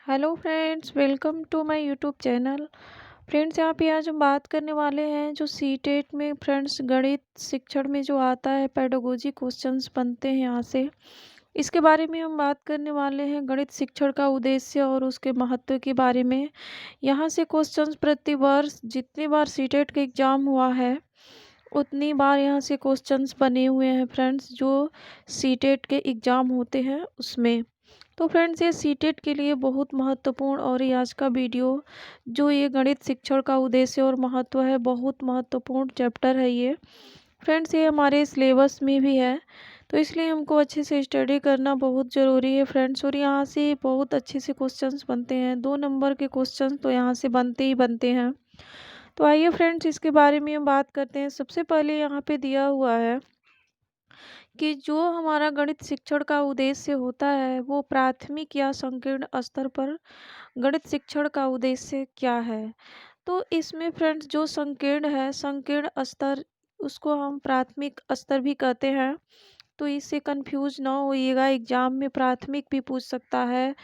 Hello friends, welcome to my YouTube channel. Friends, यहाँ पे आज हम बात करने वाले हैं जो सीटेट में फ्रेंड्स गणित शिक्षण में जो आता है पेडागोजी क्वेश्चंस बनते हैं यहाँ से। इसके बारे में हम बात करने वाले हैं, गणित शिक्षण का उद्देश्य और उसके महत्व के बारे में। यहाँ से क्वेश्चंस प्रति वर्ष जितनी बार सीटेट का एग्ज़ाम हुआ है उतनी बार यहाँ से क्वेश्चंस बने हुए हैं फ्रेंड्स, जो सीटेट के एग्ज़ाम होते हैं उसमें। तो फ्रेंड्स, ये सीटेट के लिए बहुत महत्वपूर्ण और ये आज का वीडियो जो ये गणित शिक्षण का उद्देश्य और महत्व है, बहुत महत्वपूर्ण चैप्टर है ये। फ्रेंड्स, ये हमारे सिलेबस में भी है, तो इसलिए हमको अच्छे से स्टडी करना बहुत ज़रूरी है फ्रेंड्स। और यहाँ से बहुत अच्छे से क्वेश्चंस बनते हैं, 2 नंबर के क्वेश्चंस तो यहाँ से बनते ही बनते हैं। तो आइए फ्रेंड्स, इसके बारे में हम बात करते हैं। सबसे पहले यहाँ पे दिया हुआ है कि जो हमारा गणित शिक्षण का उद्देश्य होता है वो प्राथमिक या संकीर्ण स्तर पर गणित शिक्षण का उद्देश्य क्या है। तो इसमें फ्रेंड्स जो संकीर्ण है, संकीर्ण स्तर, उसको हम प्राथमिक स्तर भी कहते हैं। तो इससे कंफ्यूज ना होइएगा, एग्जाम में प्राथमिक भी पूछ सकता है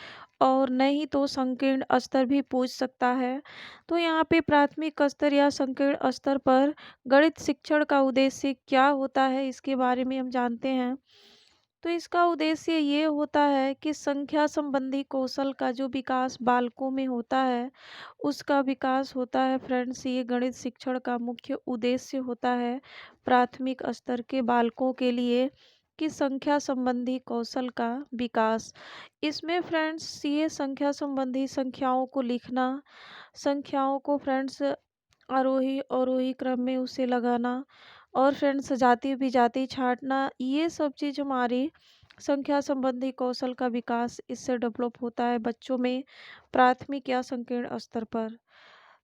और नहीं तो संकीर्ण स्तर भी पूछ सकता है। तो यहाँ पे प्राथमिक स्तर या संकीर्ण स्तर पर गणित शिक्षण का उद्देश्य क्या होता है इसके बारे में हम जानते हैं। तो इसका उद्देश्य ये होता है कि संख्या संबंधी कौशल का जो विकास बालकों में होता है उसका विकास होता है फ्रेंड्स। ये गणित शिक्षण का मुख्य उद्देश्य होता है प्राथमिक स्तर के बालकों के लिए कि संख्या संबंधी कौशल का विकास। इसमें फ्रेंड्स ये संख्या संबंधी संख्याओं को लिखना, संख्याओं को फ्रेंड्स आरोही अवरोही क्रम में उसे लगाना और फ्रेंड्स जाति विजाति छांटना, ये सब चीज़ हमारी संख्या संबंधी कौशल का विकास इससे डेवलप होता है बच्चों में प्राथमिक या संकीर्ण स्तर पर।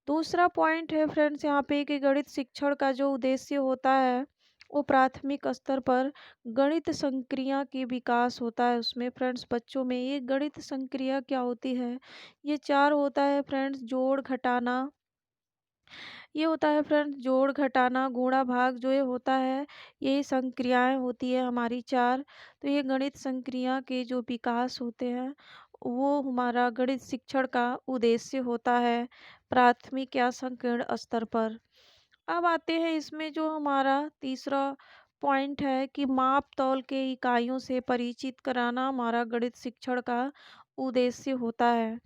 दूसरा पॉइंट है फ्रेंड्स यहाँ पे कि गणित शिक्षण का जो उद्देश्य होता है वो प्राथमिक स्तर पर गणित संक्रिया की विकास होता है। उसमें फ्रेंड्स बच्चों में ये गणित संक्रिया क्या होती है, ये चार होता है फ्रेंड्स। जोड़ घटाना, ये होता है फ्रेंड्स जोड़ घटाना, गुणा भाग, जो ये होता है यही संक्रियाएं होती है हमारी चार। तो ये गणित संक्रिया के जो विकास होते हैं वो हमारा गणित शिक्षण का उद्देश्य होता है प्राथमिक या संकीर्ण स्तर पर। अब आते हैं इसमें जो हमारा तीसरा पॉइंट है कि माप तौल के इकाइयों से परिचित कराना हमारा गणित शिक्षण का उद्देश्य होता है।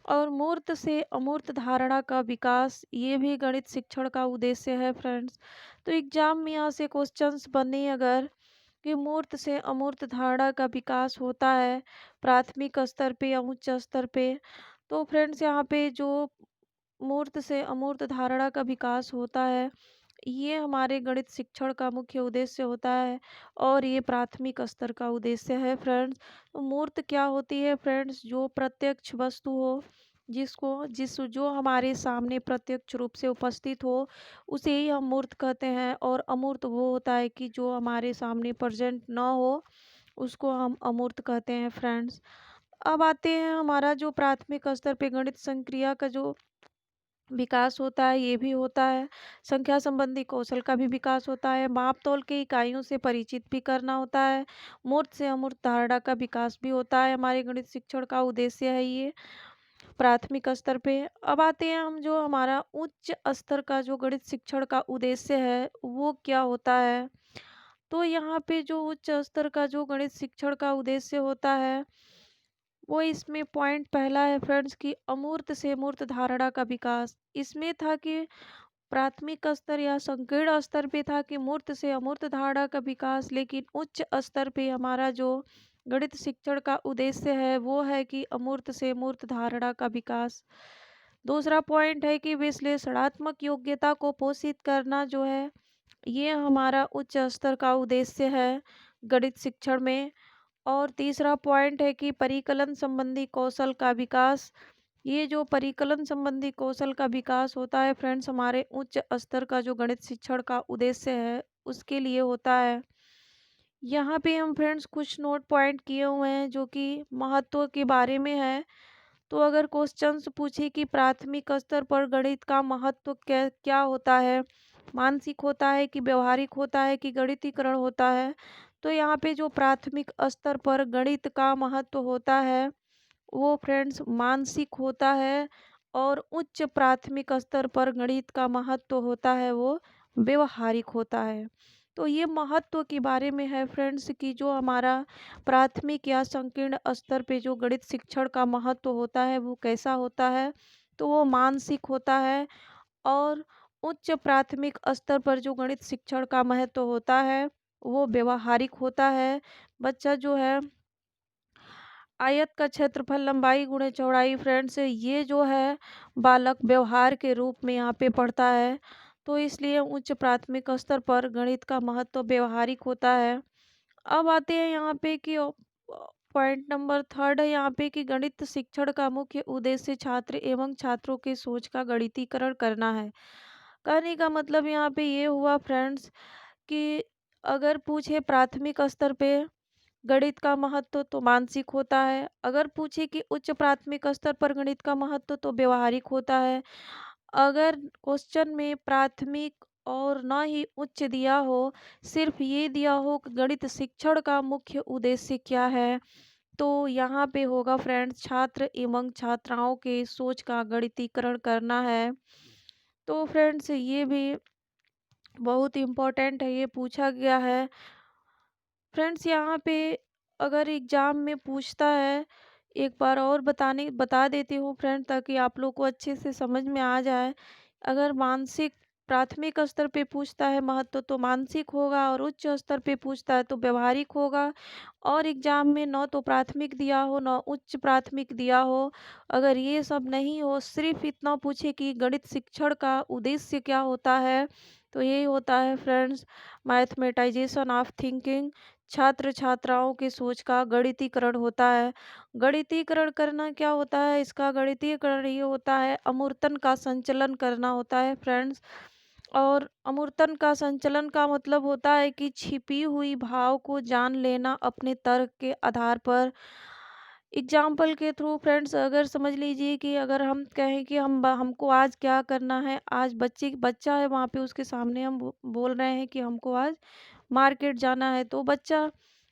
और मूर्त से अमूर्त धारणा का विकास, ये भी गणित शिक्षण का उद्देश्य है फ्रेंड्स। तो एग्जाम में यहाँ से क्वेश्चंस बने अगर कि मूर्त से अमूर्त धारणा का विकास होता है प्राथमिक स्तर पे या उच्च स्तर पे। तो फ्रेंड्स यहाँ पे जो मूर्त से अमूर्त धारणा का विकास होता है ये हमारे गणित शिक्षण का मुख्य उद्देश्य होता है और ये प्राथमिक स्तर का उद्देश्य है फ्रेंड्स। तो मूर्त क्या होती है फ्रेंड्स, जो प्रत्यक्ष वस्तु हो, जिस जो हमारे सामने प्रत्यक्ष रूप से उपस्थित हो उसे ही हम मूर्त कहते हैं। और अमूर्त वो होता है कि जो हमारे सामने प्रेजेंट ना हो, उसको हम अमूर्त कहते हैं फ्रेंड्स। अब आते हैं हमारा जो प्राथमिक स्तर पे गणित संक्रिया का जो विकास होता है ये भी होता है, संख्या संबंधी कौशल का भी विकास होता है, माप तौल के इकाइयों से परिचित भी करना होता है, मूर्त से अमूर्त धारणा का विकास भी होता है। हमारे गणित शिक्षण का उद्देश्य है ये प्राथमिक स्तर पे। अब आते हैं हम जो हमारा उच्च स्तर का जो गणित शिक्षण का उद्देश्य है वो क्या होता है। तो यहाँ पे जो उच्च स्तर का जो गणित शिक्षण का उद्देश्य होता है वो इसमें पॉइंट पहला है फ्रेंड्स कि अमूर्त से मूर्त धारणा का विकास। इसमें था कि प्राथमिक स्तर या संकीर्ण स्तर पे था कि मूर्त से अमूर्त धारणा का विकास, लेकिन उच्च स्तर पे हमारा जो गणित शिक्षण का उद्देश्य है वो है कि अमूर्त से मूर्त धारणा का विकास। दूसरा पॉइंट है कि विश्लेषणात्मक योग्यता को पोषित करना जो है ये हमारा उच्च स्तर का उद्देश्य है गणित शिक्षण में। और तीसरा पॉइंट है कि परिकलन संबंधी कौशल का विकास। ये जो परिकलन संबंधी कौशल का विकास होता है फ्रेंड्स हमारे उच्च स्तर का जो गणित शिक्षण का उद्देश्य है उसके लिए होता है। यहाँ पे हम फ्रेंड्स कुछ नोट पॉइंट किए हुए हैं जो कि महत्व के बारे में है। तो अगर क्वेश्चंस पूछे कि प्राथमिक स्तर पर गणित का महत्व क्या क्या होता है, मानसिक होता है कि व्यवहारिक होता है कि गणितीकरण होता है, तो यहाँ पे जो प्राथमिक स्तर पर गणित का महत्व होता है वो फ्रेंड्स मानसिक होता है और उच्च प्राथमिक स्तर पर गणित का महत्व होता है वो व्यवहारिक होता है। तो ये महत्व के बारे में है फ्रेंड्स कि जो हमारा प्राथमिक या संकीर्ण स्तर पे जो गणित शिक्षण का महत्व होता है वो कैसा होता है, तो वो मानसिक होता है। और उच्च प्राथमिक स्तर पर जो गणित शिक्षण का महत्व होता है वो व्यवहारिक होता है। बच्चा जो है आयत का क्षेत्रफल लंबाई गुणे चौड़ाई फ्रेंड्स ये जो है बालक व्यवहार के रूप में यहाँ पे पढ़ता है। तो इसलिए उच्च प्राथमिक स्तर पर गणित का महत्व व्यवहारिक होता है। अब आते हैं यहाँ पे कि पॉइंट नंबर थर्ड है यहाँ पे कि गणित शिक्षण का मुख्य उद्देश्य छात्र एवं छात्रों के सोच का गणितीकरण करना है। कहने का मतलब यहाँ पे ये हुआ फ्रेंड्स कि अगर पूछे प्राथमिक स्तर पे गणित का महत्व तो मानसिक होता है, अगर पूछे कि उच्च प्राथमिक स्तर पर गणित का महत्व तो व्यवहारिक होता है। अगर क्वेश्चन में प्राथमिक और ना ही उच्च दिया हो, सिर्फ ये दिया हो कि गणित शिक्षण का मुख्य उद्देश्य क्या है, तो यहाँ पे होगा फ्रेंड्स छात्र एवं छात्राओं के सोच का गणितीकरण करना है। तो फ्रेंड्स ये भी बहुत इम्पोर्टेंट है, ये पूछा गया है। फ्रेंड्स यहाँ पे अगर एग्ज़ाम में पूछता है, एक बार और बता देती हूँ फ्रेंड ताकि आप लोग को अच्छे से समझ में आ जाए। अगर मानसिक प्राथमिक स्तर पे पूछता है महत्व तो मानसिक होगा और उच्च स्तर पे पूछता है तो व्यवहारिक होगा। और एग्ज़ाम में न तो प्राथमिक दिया हो न उच्च प्राथमिक दिया हो, अगर ये सब नहीं हो, सिर्फ इतना पूछे कि गणित शिक्षण का उद्देश्य क्या होता है, तो यही होता है फ्रेंड्स मैथमेटाइजेशन ऑफ थिंकिंग। छात्र छात्राओं की सोच का गणितीकरण होता है। गणितीकरण करना क्या होता है, इसका गणितीकरण ये होता है अमूर्तन का संचलन करना होता है फ्रेंड्स। और अमूर्तन का संचलन का मतलब होता है कि छिपी हुई भाव को जान लेना अपने तर्क के आधार पर। एग्जाम्पल के थ्रू फ्रेंड्स अगर समझ लीजिए कि अगर हम कहें कि हमको आज क्या करना है, आज बच्चा है वहाँ पे उसके सामने हम बोल रहे हैं कि हमको आज मार्केट जाना है, तो बच्चा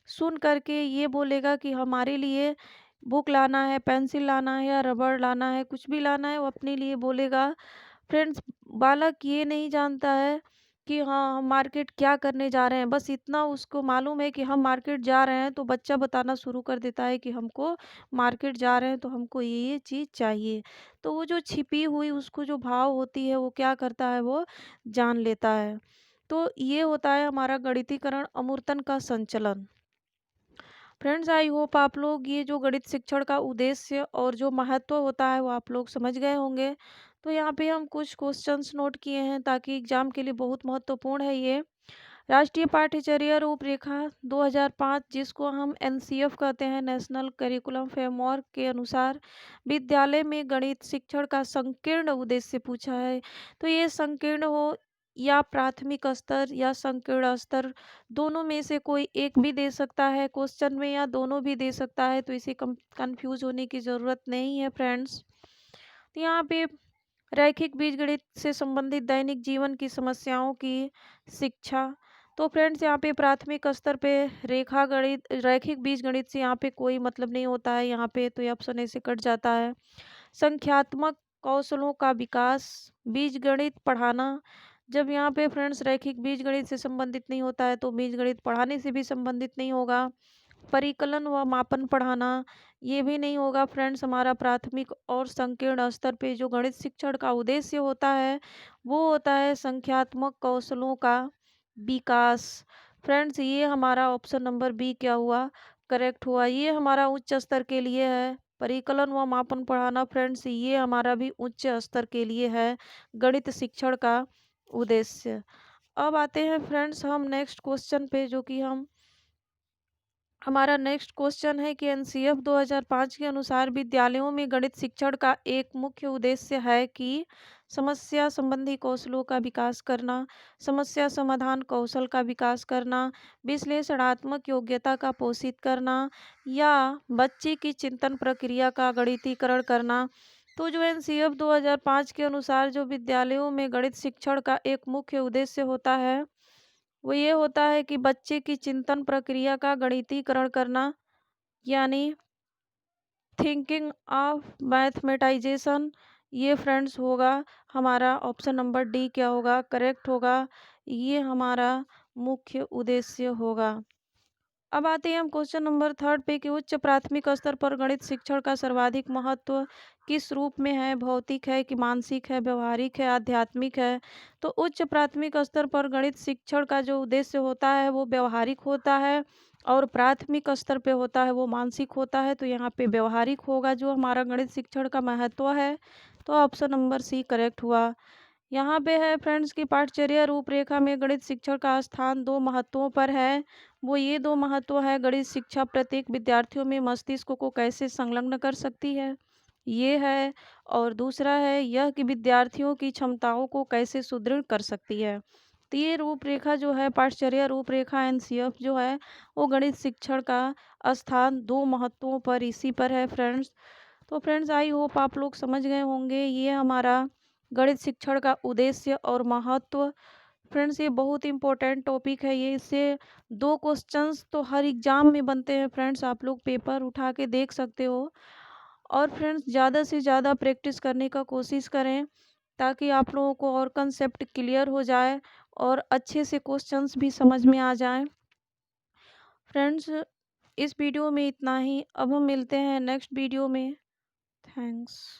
सुन करके ये बोलेगा कि हमारे लिए बुक लाना है, पेंसिल लाना है या रबड़ लाना है, कुछ भी लाना है वो अपने लिए बोलेगा। फ्रेंड्स बालक ये नहीं जानता है कि हाँ हम मार्केट क्या करने जा रहे हैं, बस इतना उसको मालूम है कि हम मार्केट जा रहे हैं, तो बच्चा बताना शुरू कर देता है कि हमको मार्केट जा रहे हैं तो हमको ये चीज़ चाहिए। तो वो जो छिपी हुई उसको जो भाव होती है वो क्या करता है, वो जान लेता है। तो ये होता है हमारा गणितीकरण अमूर्तन का संचलन। फ्रेंड्स आई होप आप लोग ये जो गणित शिक्षण का उद्देश्य और जो महत्व होता है वो आप लोग समझ गए होंगे। तो यहाँ पे हम कुछ क्वेश्चंस नोट किए हैं ताकि एग्जाम के लिए बहुत महत्वपूर्ण है ये। राष्ट्रीय पाठ्यचर्या रूपरेखा 2005 जिसको हम एनसीएफ कहते हैं, नेशनल करिकुलम फ्रेमवर्क के अनुसार विद्यालय में गणित शिक्षण का संकीर्ण उद्देश्य पूछा है। तो ये संकीर्ण हो या प्राथमिक स्तर या संकीर्ण स्तर, दोनों में से कोई एक भी दे सकता है क्वेश्चन में या दोनों भी दे सकता है, तो इसे कंफ्यूज होने की ज़रूरत नहीं है फ्रेंड्स। तो यहाँ पे रैखिक बीजगणित से संबंधित दैनिक जीवन की समस्याओं की शिक्षा। तो फ्रेंड्स यहाँ पे प्राथमिक स्तर पे रेखा गणित रैखिक बीजगणित से यहाँ पे कोई मतलब नहीं होता है, यहाँ पे तो ये ऑप्शन ऐसे कट जाता है। संख्यात्मक कौशलों का विकास, बीजगणित पढ़ाना। जब यहाँ पे फ्रेंड्स रैखिक बीजगणित से संबंधित नहीं होता है तो बीजगणित पढ़ाने से भी संबंधित नहीं होगा। परिकलन व मापन पढ़ाना, ये भी नहीं होगा फ्रेंड्स। हमारा प्राथमिक और संकीर्ण स्तर पे जो गणित शिक्षण का उद्देश्य होता है वो होता है संख्यात्मक कौशलों का विकास। फ्रेंड्स ये हमारा ऑप्शन नंबर बी क्या हुआ, करेक्ट हुआ। ये हमारा उच्च स्तर के लिए है। परिकलन व मापन पढ़ाना फ्रेंड्स ये हमारा भी उच्च स्तर के लिए है गणित शिक्षण का उद्देश्य। अब आते हैं फ्रेंड्स हम नेक्स्ट क्वेश्चन पे, जो कि हमारा नेक्स्ट क्वेश्चन है कि एनसीएफ 2005 के अनुसार विद्यालयों में गणित शिक्षण का एक मुख्य उद्देश्य है कि समस्या संबंधी कौशलों का विकास करना, समस्या समाधान कौशल का विकास करना, विश्लेषणात्मक योग्यता का पोषित करना या बच्चे की चिंतन प्रक्रिया का गणितीकरण करना। तो जो एनसीएफ 2005 के अनुसार जो विद्यालयों में गणित शिक्षण का एक मुख्य उद्देश्य होता है वो ये होता है कि बच्चे की चिंतन प्रक्रिया का गणितीकरण करना, यानी थिंकिंग ऑफ मैथमेटाइजेशन। ये फ्रेंड्स होगा हमारा ऑप्शन नंबर डी, क्या होगा करेक्ट होगा। ये हमारा मुख्य उद्देश्य होगा। अब आते हैं हम क्वेश्चन नंबर थर्ड पे कि उच्च प्राथमिक स्तर पर गणित शिक्षण का सर्वाधिक महत्व किस रूप में है, भौतिक है कि मानसिक है, व्यवहारिक है, आध्यात्मिक है। तो उच्च प्राथमिक स्तर पर गणित शिक्षण का जो उद्देश्य होता है वो व्यवहारिक होता है, और प्राथमिक स्तर पे होता है वो मानसिक होता है। तो यहाँ पे व्यवहारिक होगा जो हमारा गणित शिक्षण का महत्व है। तो ऑप्शन नंबर सी करेक्ट हुआ। यहाँ पे है फ्रेंड्स की पाठचर्या रूपरेखा में गणित शिक्षण का स्थान दो महत्वों पर है। वो ये दो महत्व है, गणित शिक्षा प्रत्येक विद्यार्थियों में मस्तिष्क को कैसे संलग्न कर सकती है, ये है। और दूसरा है यह कि विद्यार्थियों की क्षमताओं को कैसे सुदृढ़ कर सकती है। तो ये रूपरेखा जो है, पाठचर्या रूपरेखा एनसीएफ जो है, वो गणित शिक्षण का स्थान दो महत्वों पर इसी पर है फ्रेंड्स। तो फ्रेंड्स आई होप आप लोग समझ गए होंगे ये हमारा गणित शिक्षण का उद्देश्य और महत्व। फ्रेंड्स ये बहुत इंपॉर्टेंट टॉपिक है ये, इससे दो क्वेश्चंस तो हर एग्जाम में बनते हैं फ्रेंड्स, आप लोग पेपर उठा के देख सकते हो। और फ्रेंड्स ज़्यादा से ज़्यादा प्रैक्टिस करने का कोशिश करें ताकि आप लोगों को और कंसेप्ट क्लियर हो जाए और अच्छे से क्वेश्चंस भी समझ में आ जाएं। फ्रेंड्स इस वीडियो में इतना ही, अब हम मिलते हैं नेक्स्ट वीडियो में। थैंक्स।